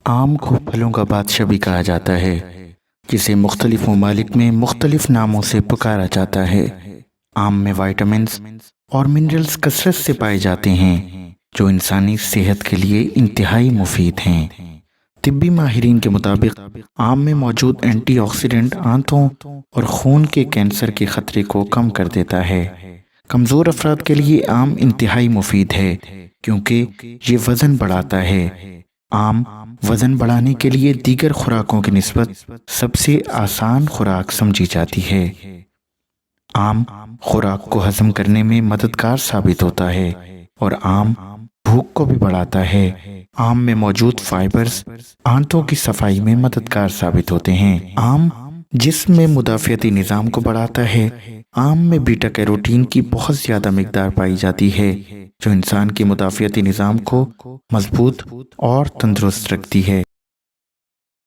آم کو پھلوں کا بادشاہ بھی کہا جاتا ہے، جسے مختلف ممالک میں مختلف ناموں سے پکارا جاتا ہے۔ آم میں وائٹامنز اور منرلز کثرت سے پائے جاتے ہیں، جو انسانی صحت کے لیے انتہائی مفید ہیں۔ طبی ماہرین کے مطابق آم میں موجود اینٹی آکسیڈنٹ آنتوں اور خون کے کینسر کے خطرے کو کم کر دیتا ہے۔ کمزور افراد کے لیے آم انتہائی مفید ہے کیونکہ یہ وزن بڑھاتا ہے۔ آم وزن بڑھانے کے لیے دیگر خوراکوں کی نسبت سب سے آسان خوراک سمجھی جاتی ہے۔ آم خوراک کو ہضم کرنے میں مددگار ثابت ہوتا ہے اور آم بھوک کو بھی بڑھاتا ہے۔ آم میں موجود فائبرز آنتوں کی صفائی میں مددگار ثابت ہوتے ہیں۔ آم جسم میں مدافعتی نظام کو بڑھاتا ہے۔ آم میں بیٹا کیروٹین کی بہت زیادہ مقدار پائی جاتی ہے، جو انسان کے مدافعتی نظام کو مضبوط اور تندرست رکھتی ہے۔